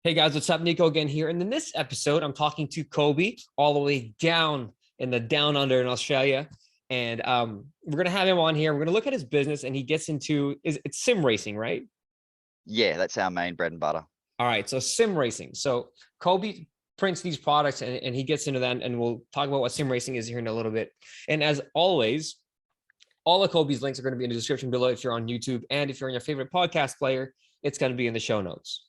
Hey guys, what's up? Nico again here. And in this episode, I'm talking to Koby all the way down in the down under in Australia. And we're gonna have him on here. We're gonna look at his business, and he gets into it's sim racing, right? Yeah, that's our main bread and butter. All right, so sim racing. So Koby prints these products, and he gets into that, and we'll talk about what sim racing is here in a little bit. And as always, all of Koby's links are going to be in the description below if you're on YouTube, and if you're in your favorite podcast player, it's going to be in the show notes.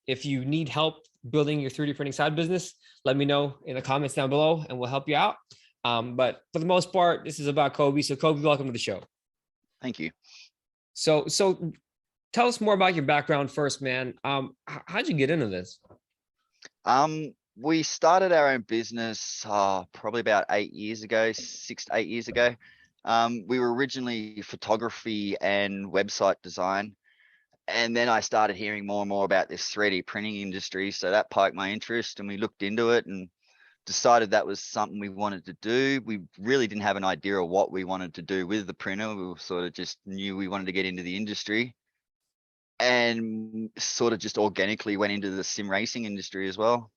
If you need help building your 3D printing side business, let me know in the comments down below, and we'll help you out. But for the most part, this is about Koby. So Koby, welcome to the show. Thank you. So tell us more about your background first, man. How'd you get into this? We started our own business probably about 8 years ago, 6 to 8 years ago. We were originally photography and website design. And then I started hearing more and more about this 3D printing industry. So that piqued my interest, and we looked into it and decided that was something we wanted to do. We really didn't have an idea of what we wanted to do with the printer. We sort of just knew we wanted to get into the industry, and sort of just organically went into the sim racing industry as well.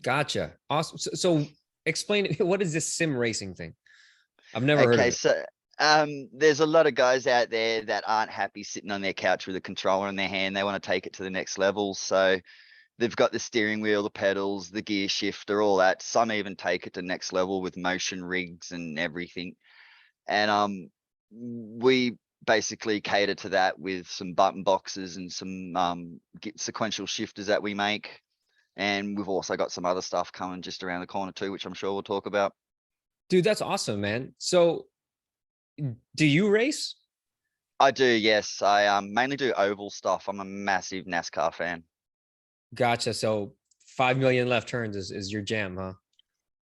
Gotcha. Awesome. So explain, what is this sim racing thing? I've never heard of Okay, it. so there's a lot of guys out there that aren't happy sitting on their couch with a controller in their hand. They want to take it to the next level. So they've got the steering wheel, the pedals, the gear shifter, all that. Some even take it to next level with motion rigs and everything. And we basically cater to that with some button boxes and some sequential shifters that we make. And we've also got some other stuff coming just around the corner too, which I'm sure we'll talk about. Dude, that's awesome, man. So do you race? I do, yes. I mainly do oval stuff. I'm a massive NASCAR fan. Gotcha. So 5 million left turns is your jam, huh?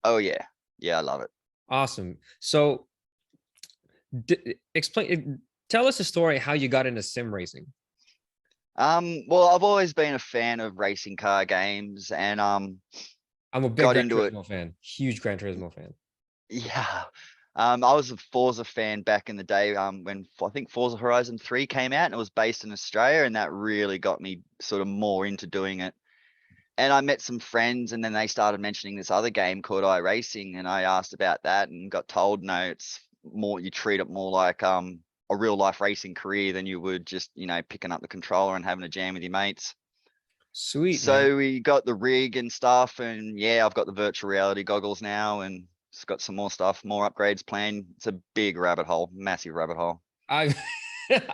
Oh yeah, yeah, I love it. Awesome. So tell us a story how you got into sim racing. Well, I've always been a fan of racing car games, and I'm a big got Gran into it. Turismo fan, huge Gran Turismo fan. Yeah. I was a Forza fan back in the day, when I think Forza Horizon 3 came out, and it was based in Australia, and that really got me sort of more into doing it. And I met some friends, and then they started mentioning this other game called iRacing, and I asked about that and got told, no, it's more, you treat it more like a real life racing career than you would just, picking up the controller and having a jam with your mates. Sweet, man. So we got the rig and stuff, and yeah, I've got the virtual reality goggles now, and it's got some more stuff, more upgrades planned. It's a big rabbit hole, massive rabbit hole. I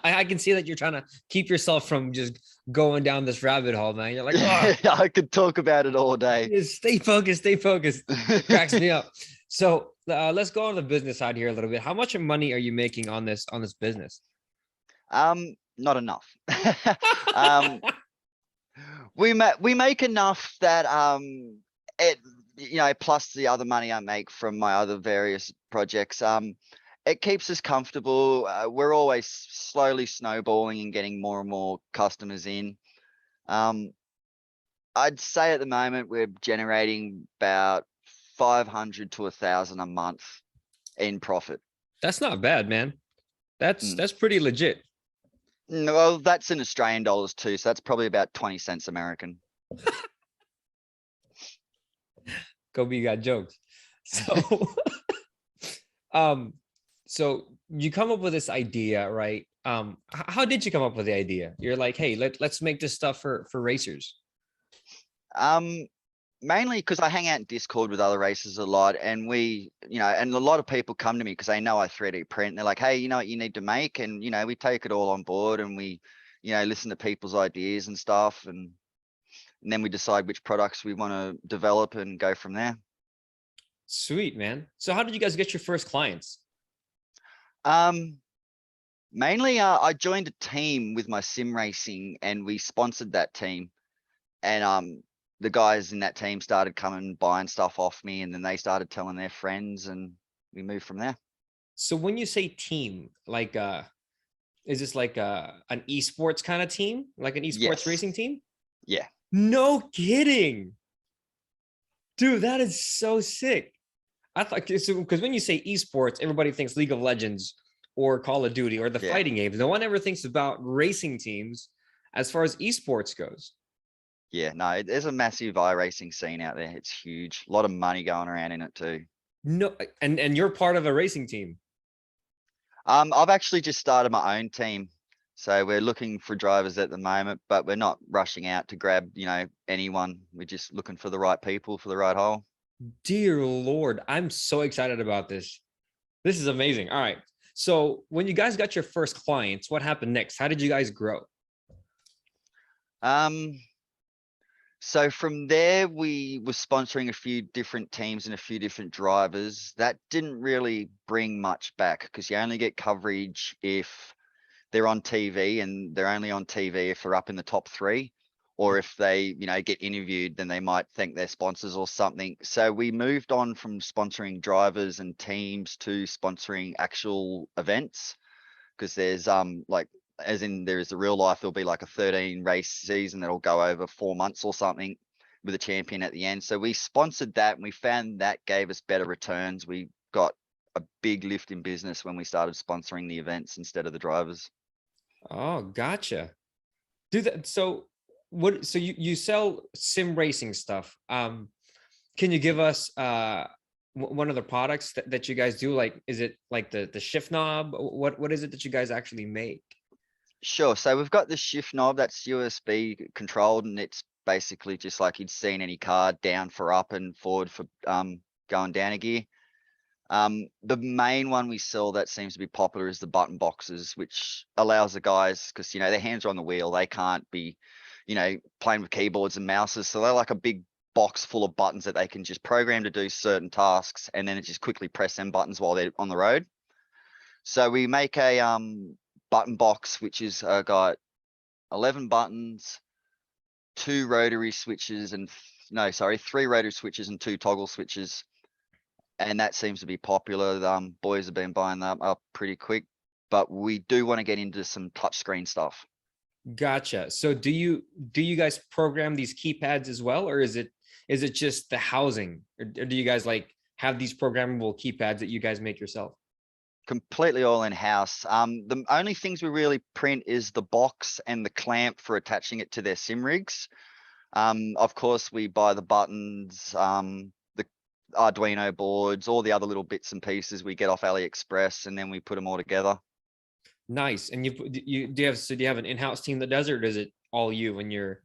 I can see that you're trying to keep yourself from just going down this rabbit hole, man. You're like, oh, I could talk about it all day. stay focused, stay focused. It cracks me up. So let's go on the business side here a little bit. How much money are you making on this business? Not enough. um, we make enough that it plus the other money I make from my other various projects, it keeps us comfortable. We're always slowly snowballing and getting more and more customers in. I'd say at the moment we're generating about 500 to 1,000 a month in profit. That's not bad, man. That's pretty legit. No, well, that's in Australian dollars too, so that's probably about 20 cents American. Kobe, you got jokes. So um so you come up with this idea, right? How did you come up with the idea? You're like, hey, let's make this stuff for racers. Um, Mainly because I hang out in Discord with other racers a lot, and and a lot of people come to me because they know I 3D print. And they're like, hey, you know what you need to make? And, we take it all on board, and we, listen to people's ideas and stuff. And then we decide which products we want to develop and go from there. Sweet, man. So how did you guys get your first clients? Um, Mainly, I joined a team with my sim racing, and we sponsored that team. And the guys in that team started coming buying stuff off me, and then they started telling their friends, and we moved from there. So when you say team, like is this like an esports kind of team, like an esports Yes. racing team? Yeah. No kidding. Dude, that is so sick. I thought, because when you say esports, everybody thinks League of Legends or Call of Duty or the Yeah. fighting games. No one ever thinks about racing teams as far as esports goes. Yeah, no, there's a massive iRacing scene out there. It's huge. A lot of money going around in it too. No, and you're part of a racing team. I've actually just started my own team. So we're looking for drivers at the moment, but we're not rushing out to grab, anyone. We're just looking for the right people for the right hole. Dear Lord, I'm so excited about this. This is amazing. All right. So when you guys got your first clients, what happened next? How did you guys grow? Um, so from there, we were sponsoring a few different teams and a few different drivers. That didn't really bring much back because you only get coverage if they're on TV, and they're only on TV if they're up in the top three, or if they, get interviewed, then they might thank their sponsors or something. So we moved on from sponsoring drivers and teams to sponsoring actual events, because there's like, as in there is the real life, there'll be like a 13 race season that'll go over 4 months or something with a champion at the end. So we sponsored that, and we found that gave us better returns. We got a big lift in business when we started sponsoring the events instead of the drivers. Oh, gotcha. Do that. So what, so you sell sim racing stuff. Can you give us one of the products that you guys do? Like, is it like the shift knob? What is it that you guys actually make? Sure. So we've got the shift knob that's USB controlled, and it's basically just like you'd see in any car, down for up and forward for going down a gear. The main one we sell that seems to be popular is the button boxes, which allows the guys, because their hands are on the wheel, they can't be, playing with keyboards and mouses. So they're like a big box full of buttons that they can just program to do certain tasks, and then it just quickly press them buttons while they're on the road. So we make a button box which is got 11 buttons, two rotary switches, and no, sorry, three rotary switches and two toggle switches, and that seems to be popular. Boys have been buying that up pretty quick, but we do want to get into some touchscreen stuff. Gotcha. So do you guys program these keypads as well, or is it just the housing, or do you guys like have these programmable keypads that you guys make yourself? Completely all in house. The only things we really print is the box and the clamp for attaching it to their sim rigs. Of course, we buy the buttons, the Arduino boards, all the other little bits and pieces we get off AliExpress, and then we put them all together. Nice. And do you have an in-house team that does it, or is it all you and your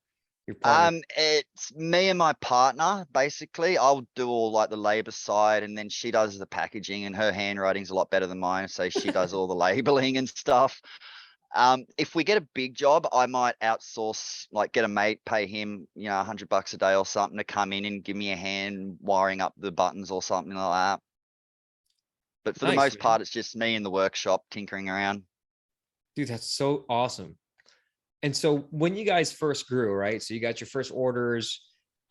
partner? It's me and my partner, basically. I'll do all like the labor side, and then she does the packaging, and her handwriting's a lot better than mine, so she does all the labeling and stuff. If we get a big job, I might outsource, like get a mate, pay him, $100 a day or something to come in and give me a hand wiring up the buttons or something like that. But for the Nice, most man. part, it's just me in the workshop tinkering around. Dude, that's so awesome. And so when you guys first grew, right? So you got your first orders,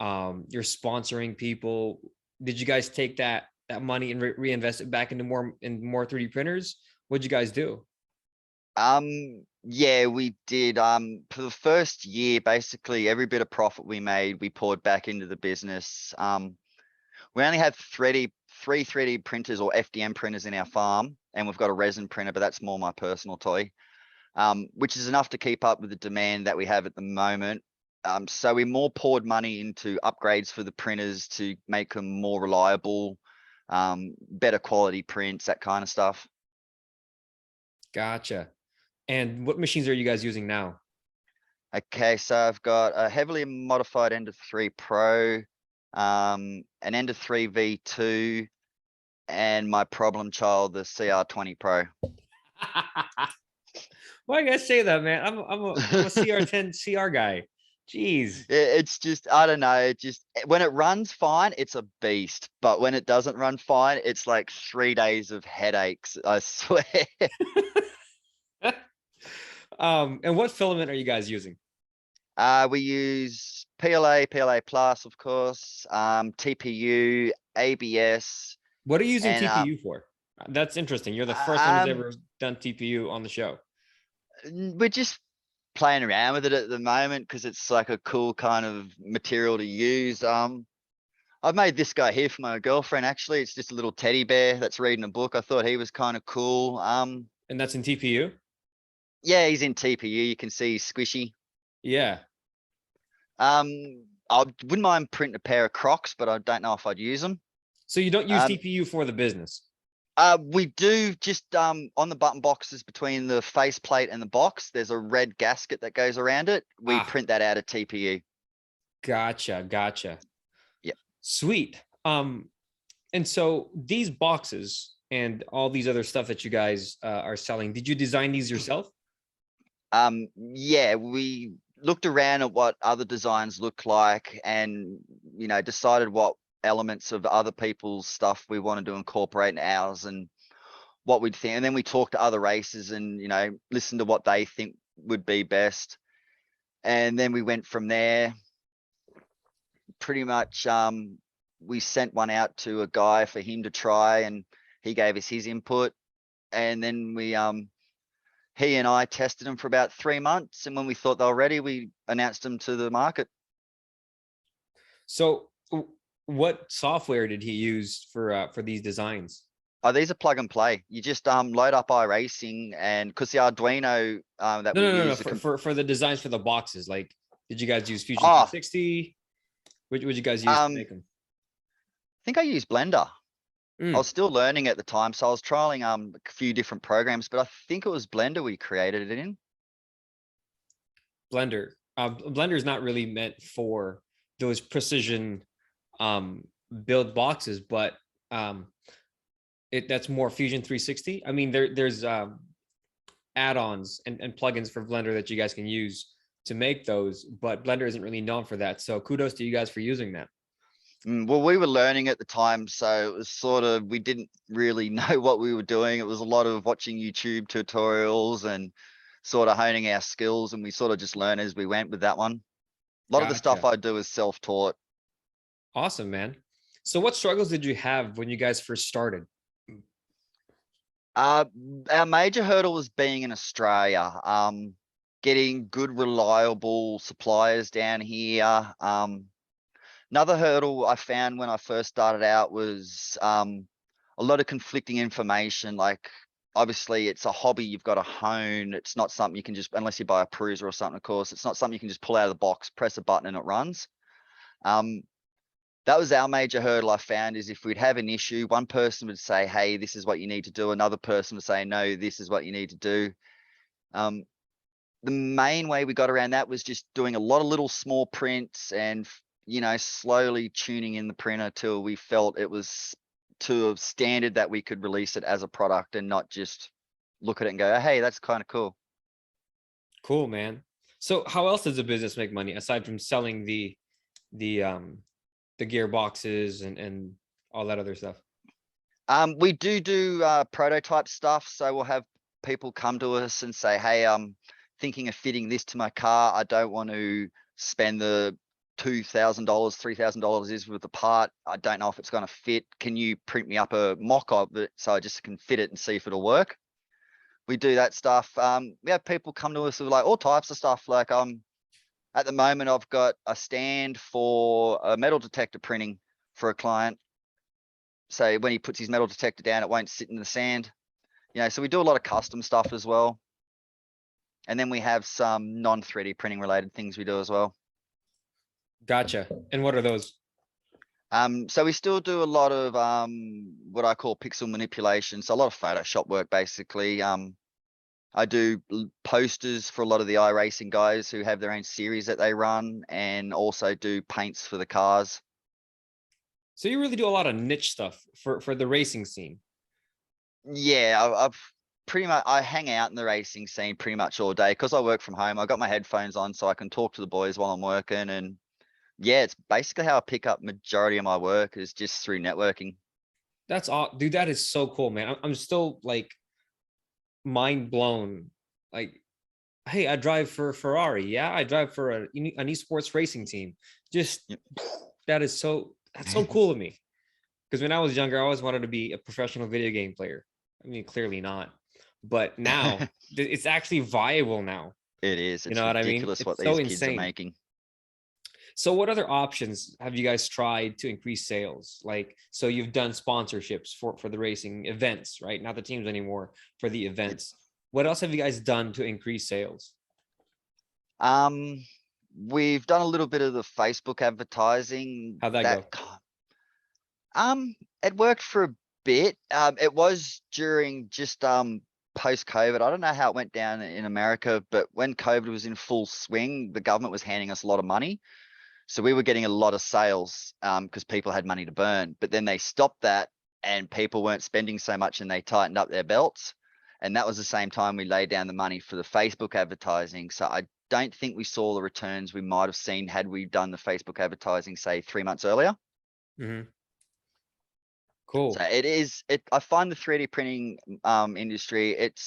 you're sponsoring people. Did you guys take that money and reinvest it back into more 3D printers? What'd you guys do? Yeah, we did. For the first year, basically every bit of profit we made, we poured back into the business. We only had three 3D printers or FDM printers in our farm, and we've got a resin printer, but that's more my personal toy, which is enough to keep up with the demand that we have at the moment. So we more poured money into upgrades for the printers to make them more reliable, better quality prints, that kind of stuff. Gotcha. And what machines are you guys using now? Okay, so I've got a heavily modified Ender 3 Pro, an Ender 3 V2, and my problem child, the CR20 Pro. Why you guys say that, man? I'm a CR10 CR guy. Jeez. It's just, I don't know, when it runs fine, it's a beast. But when it doesn't run fine, it's like 3 days of headaches, I swear. And what filament are you guys using? We use PLA plus, of course, TPU, ABS, What are you using and TPU for? That's interesting. You're the first one who's um, ever done TPU on the show. we're just playing around with it at the moment because it's like a cool kind of material to use. I've made this guy here for my girlfriend. Actually, it's just a little teddy bear that's reading a book. I thought he was kind of cool. And that's in TPU? Yeah, he's in TPU. You can see he's squishy. Yeah. I wouldn't mind printing a pair of Crocs, but I don't know if I'd use them. So you don't use Um, TPU for the business. we do just on the button boxes between the faceplate and the box, there's a red gasket that goes around it. We Ah, print that out of TPU. gotcha. Yeah. Sweet. And so these boxes and all these other stuff that you guys are selling, did you design these yourself? Yeah, we looked around at what other designs look like and, decided what elements of other people's stuff we wanted to incorporate in ours and what we'd think. And then we talked to other races and, listened to what they think would be best. And then we went from there. Pretty much, we sent one out to a guy for him to try and he gave us his input. And then he and I tested them for about 3 months. And when we thought they were ready, we announced them to the market. So what software did he use for these designs? Oh, these are plug and play. You just load up iRacing and because the Arduino that No, we no, no, no. use, For the designs for the boxes, like, did you guys use Fusion oh, 360? What would you guys use to I make them? think I used Blender. I Mm, was still learning at the time, so I was trialing a few different programs, but I think it was Blender we created it in. Blender. Blender is not really meant for those precision build boxes, but um, that's more Fusion 360. I mean, there's add-ons and plugins for Blender that you guys can use to make those, but Blender isn't really known for that. So kudos to you guys for using that. Well, we were learning at the time, so it was sort of we didn't really know what we were doing. It was a lot of watching YouTube tutorials and sort of honing our skills, and we sort of just learned as we went with that one. A lot of the stuff Gotcha. I do is self-taught. Awesome, man. So what struggles did you have when you guys first started? Uh, our major hurdle was being in Australia. Getting good, reliable suppliers down here. Another hurdle I found when I first started out was a lot of conflicting information. Like, obviously, it's a hobby you've got to hone. It's not something you can just, unless you buy a Prusa or something, of course, it's not something you can just pull out of the box, press a button, and it runs. Um, that was our major hurdle I found is if we'd have an issue, one person would say, hey, this is what you need to do. Another person would say, no, this is what you need to do. Um, the main way we got around that was just doing a lot of little small prints and, slowly tuning in the printer till we felt it was to a standard that we could release it as a product and not just look at it and go, hey, that's kind of cool. Cool, man. So how else does a business make money aside from selling the the gearboxes and all that other stuff? We do prototype stuff. So we'll have people come to us and say, hey, I'm thinking of fitting this to my car. I don't want to spend the $2,000, $3,000 is with the part. I don't know if it's going to fit. Can you print me up a mock of it so I just can fit it and see if it'll work? We do that stuff. We have people come to us with like all types of stuff. Like at the moment, I've got a stand for a metal detector printing for a client. So when he puts his metal detector down, it won't sit in the sand. So we do a lot of custom stuff as well. And then we have some non-3D printing related things we do as well. Gotcha. And what are those? So we still do a lot of what I call pixel manipulation. So a lot of Photoshop work, basically. I do posters for a lot of the iRacing guys who have their own series that they run, and also do paints for the cars. So you really do a lot of niche stuff for the racing scene. Yeah, I've pretty much I hang out in the racing scene pretty much all day because I work from home. I got my headphones on so I can talk to the boys while I'm working, and yeah, it's basically how I pick up majority of my work is just through networking. That's all, dude. That is so cool, man. I'm still like mind blown. Like, hey, I drive for Ferrari. Yeah, I drive for an esports racing team. Just Yep. that's so cool to me. Because when I was younger, I always wanted to be a professional video game player. I mean, clearly not. But now it's actually viable now. It is. You It's know what I mean? ridiculous what It's so these kids are insane. making. So what other options have you guys tried to increase sales? Like, so you've done sponsorships for the racing events, right? Not the teams anymore, for the Yep. events. What else have you guys done to increase sales? Um, We've done a little bit of the Facebook advertising. How'd that go? It worked for a bit. It was during just post-COVID. I don't know how it went down in America, but when COVID was in full swing, the government was handing us a lot of money. So we were getting a lot of sales because people had money to burn. But then they stopped that and people weren't spending so much and they tightened up their belts. And that was the same time we laid down the money for the Facebook advertising. So I don't think we saw the returns we might have seen had we done the Facebook advertising, say 3 months earlier. Mm-hmm. So Cool. I find the 3D printing industry, it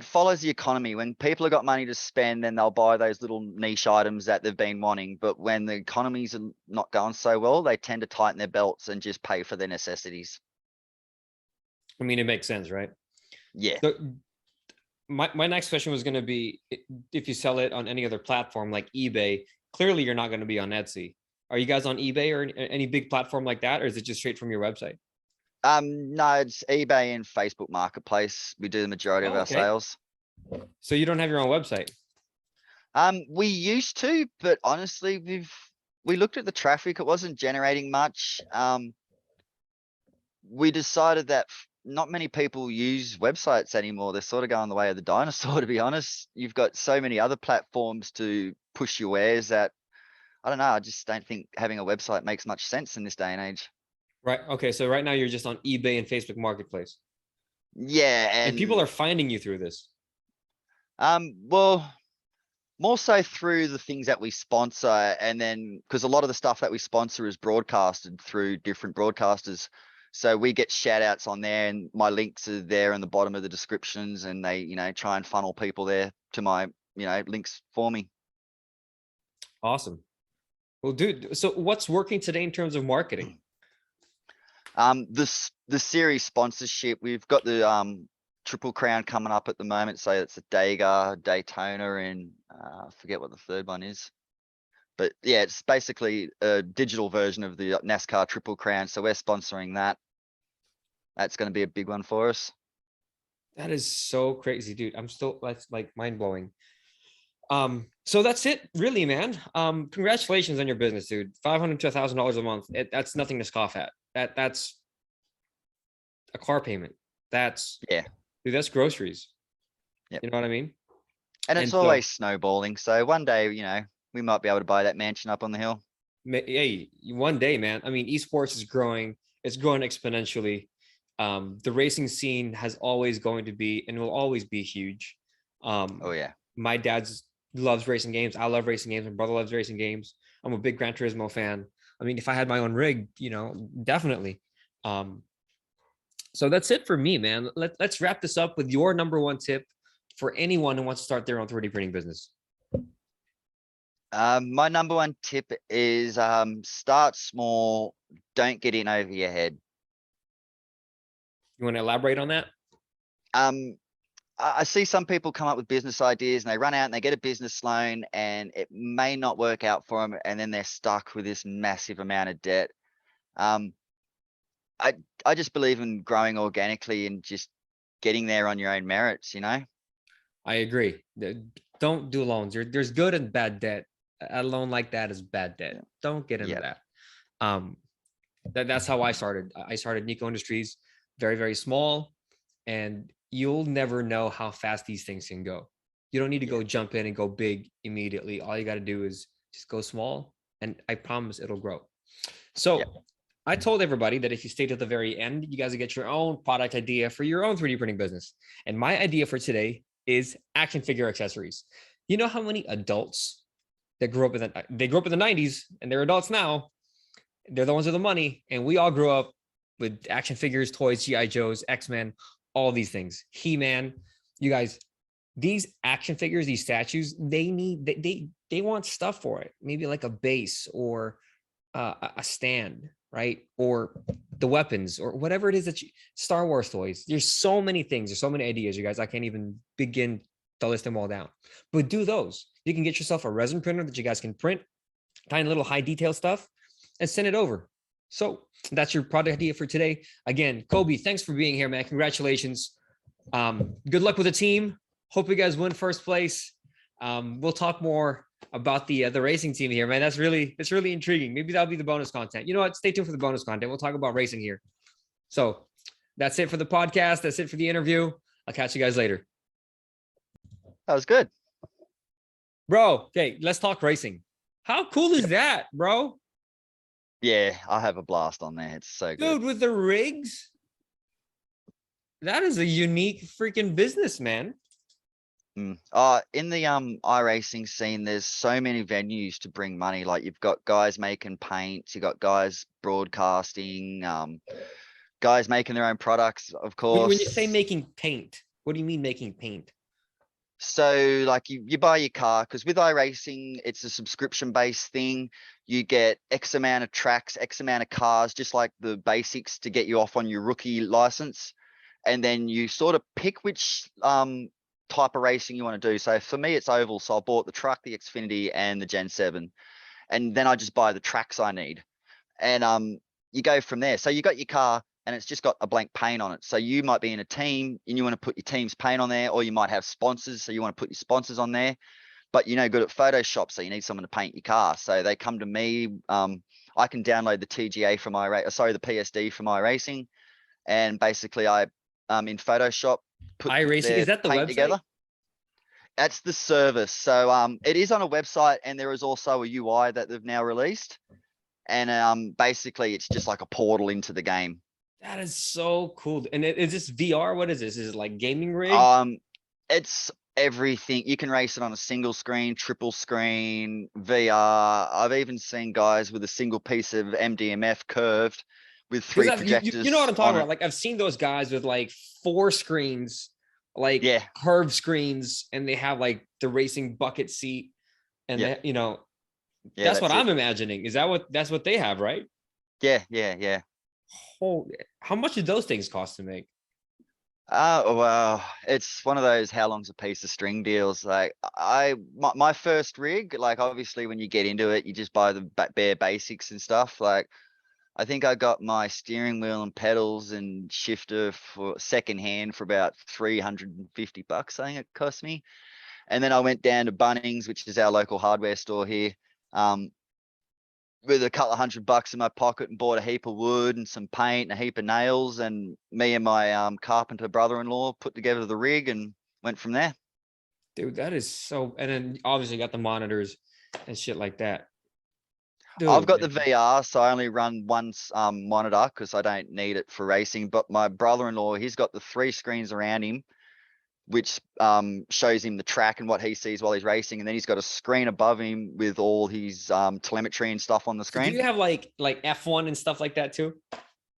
follows the economy. When people have got money to spend, then they'll buy those little niche items that they've been wanting. But when the economies are not going so well, they tend to tighten their belts and just pay for their necessities. I mean, it makes sense, right? Yeah. So my next question was going to be, if you sell it on any other platform like eBay, clearly you're not going to be on Etsy. Are you guys on eBay or any big platform like that, or is it just straight from your website? No, it's eBay and Facebook Marketplace. We do the majority of Oh, our okay. sales. So you don't have your own website. We used to, but honestly, we looked at the traffic. It wasn't generating much. We decided that not many people use websites anymore. They're sort of going the way of the dinosaur, to be honest. You've got so many other platforms to push your wares that I don't know. I just don't think having a website makes much sense in this day and age. Right. Okay. So right now you're just on eBay and Facebook Marketplace, Yeah, and people and are finding you through this. well, more so through the things that we sponsor, and then because a lot of the stuff that we sponsor is broadcasted through different broadcasters. So we get shout outs on there, and my links are there in the bottom of the descriptions, and they, try and funnel people there to my, links for me. Awesome. Well, dude, so what's working today in terms of marketing? The series sponsorship, we've got the Triple Crown coming up at the moment. So it's a Daytona, and I forget what the third one is. But yeah, it's basically a digital version of the NASCAR Triple Crown. So we're sponsoring that. That's going to be a big one for us. That is so crazy, dude. That's like mind blowing. So that's it, really, man. Congratulations on your business, dude. $500 to $1,000 a month. That's nothing to scoff at. That's a car payment. Yeah. Dude, that's groceries. Yep. You know what I mean? And it's always snowballing. So one day, we might be able to buy that mansion up on the hill. Hey, one day, man. I mean, esports is growing. It's growing exponentially. The racing scene has always going to be and will always be huge. Oh yeah. My dad's loves racing games. I love racing games. My brother loves racing games. I'm a big Gran Turismo fan. I mean, if I had my own rig, definitely. So that's it for me, man. Let's wrap this up with your number one tip for anyone who wants to start their own 3D printing business. My number one tip is start small. Don't get in over your head. You want to elaborate on that? I see some people come up with business ideas and they run out and they get a business loan and it may not work out for them, and then they're stuck with this massive amount of debt. I just believe in growing organically and just getting there on your own merits, I agree. Don't do loans. There's good and bad debt. A loan like that is bad debt. Don't get into that. That's how I started. I started Nico Industries, very, very small, and you'll never know how fast these things can go. You don't need to go jump in and go big immediately. All you got to do is just go small, and I promise it'll grow. So I told everybody that if you stay to the very end, you guys will get your own product idea for your own 3D printing business. And my idea for today is action figure accessories. You know how many adults that grew up in the 90s and they're adults now? They're the ones with the money, and we all grew up with action figures, toys, GI Joes, X-Men, all these things. He-Man. You guys, these action figures, these statues, they want stuff for it. Maybe like a base or a stand, right? Or the weapons or whatever it is that Star Wars toys. There's so many things. There's so many ideas, you guys. I can't even begin to list them all down. But do those. You can get yourself a resin printer that you guys can print tiny little high detail stuff and send it over. So that's your product idea for today. Again, Koby, thanks for being here, man. Congratulations. Good luck with the team. Hope you guys win first place. We'll talk more about the racing team here, man. That's really intriguing. Maybe that'll be the bonus content. You know what? Stay tuned for the bonus content. We'll talk about racing here. So that's it for the podcast. That's it for the interview. I'll catch you guys later. That was good. Bro, okay, let's talk racing. How cool is that, bro? Yeah, I have a blast on there. It's so good. Dude, with the rigs, that is a unique freaking business, man. In the iRacing scene, there's so many venues to bring money. Like you've got guys making paints, you got guys broadcasting, guys making their own products, of course. When you say making paint, what do you mean making paint? So like you buy your car, because with iRacing, it's a subscription based thing. You get X amount of tracks, X amount of cars, just like the basics to get you off on your rookie license. And then you sort of pick which type of racing you want to do. So for me, it's oval. So I bought the truck, the Xfinity, and the Gen 7. And then I just buy the tracks I need. And you go from there. So you got your car and it's just got a blank paint on it. So you might be in a team and you want to put your team's paint on there, or you might have sponsors. So you want to put your sponsors on there, but you're no good at Photoshop. So you need someone to paint your car. So they come to me. I can download the TGA from the PSD from iRacing. And basically I, in Photoshop, put iRacing, is that the paint website? together. That's the service. So it is on a website, and there is also a UI that they've now released. And basically it's just like a portal into the game. That is so cool. And is this VR? What is this? Is it like gaming rig? It's everything. You can race it on a single screen, triple screen, VR. I've even seen guys with a single piece of MDMF curved with 3 projectors. You know what I'm talking about? Like I've seen those guys with like 4 screens, like curved screens, and they have like the racing bucket seat, and they, you know, that's what I'm imagining. Is that's what they have, right? Yeah. Holy, how much did those things cost to make? Well, it's one of those how long's a piece of string deals. Like my first rig, like obviously when you get into it, you just buy the bare basics and stuff. Like I think I got my steering wheel and pedals and shifter for secondhand for about $350, I think it cost me. And then I went down to Bunnings, which is our local hardware store here, with a couple of $100 in my pocket, and bought a heap of wood and some paint and a heap of nails. And me and my carpenter brother-in-law put together the rig and went from there. Dude, that is so. And then obviously got the monitors and shit like that. Dude, I've got the VR, so I only run one monitor because I don't need it for racing. But my brother-in-law, he's got the 3 screens around him, which shows him the track and what he sees while he's racing. And then he's got a screen above him with all his telemetry and stuff on the screen. So do you have like F1 and stuff like that too?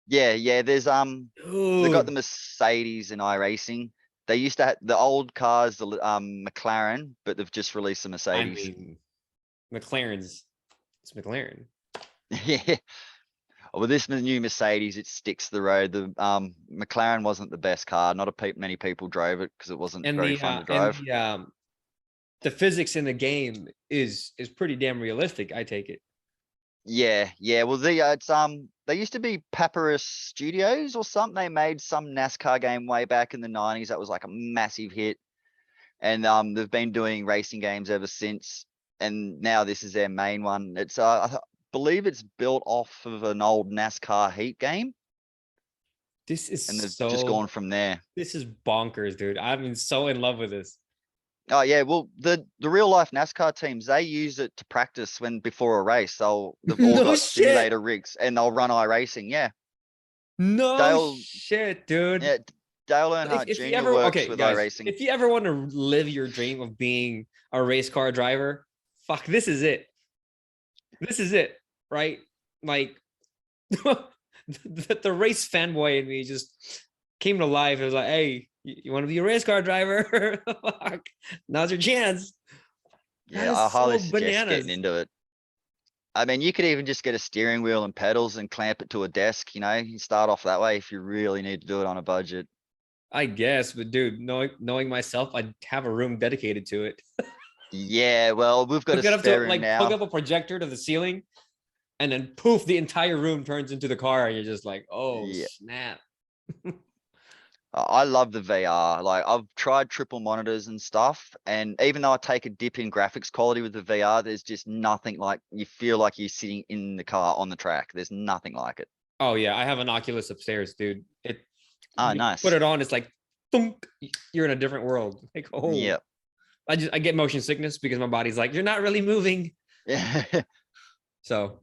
Yeah. There's they got the Mercedes in iRacing. They used to have the old cars, the McLaren, but they've just released the Mercedes. I mean, it's McLaren. Yeah. Well, this new Mercedes, it sticks to the road. The McLaren wasn't the best car. Not many people drove it because it wasn't very fun to drive. And the physics in the game is pretty damn realistic. I take it. Yeah. Well, it's they used to be Papyrus Studios or something. They made some NASCAR game way back in the 90s. That was like a massive hit, and they've been doing racing games ever since. And now this is their main one. It's I believe it's built off of an old NASCAR Heat game. This is and they've just gone from there. This is bonkers, dude. I'm so in love with this. Oh yeah, well the real life NASCAR teams, they use it to practice before a race. They've all got simulator rigs and they'll run iRacing. Yeah. Shit, dude. Yeah, Dale Earnhardt Jr. works with iRacing. If you ever want to live your dream of being a race car driver, fuck, this is it. This is it, right? Like the race fanboy in me just came to life. It was like, hey, you want to be a race car driver? Fuck, now's your chance. Yeah, I highly suggest getting into it. I mean, you could even just get a steering wheel and pedals and clamp it to a desk. You start off that way if you really need to do it on a budget. I guess, but dude, knowing myself, I'd have a room dedicated to it. Yeah, well, we've got a spare room now. Hook up a projector to the ceiling, and then poof, the entire room turns into the car, and you're just like, oh snap. I love the VR. Like I've tried triple monitors and stuff, and even though I take a dip in graphics quality with the VR, there's just nothing like you feel like you're sitting in the car on the track. There's nothing like it. Oh yeah, I have an Oculus upstairs, dude. Ah, You put nice. it on, it's like thunk, you're in a different world. Like, oh, Yeah. I get motion sickness because my body's like, you're not really moving. Yeah. So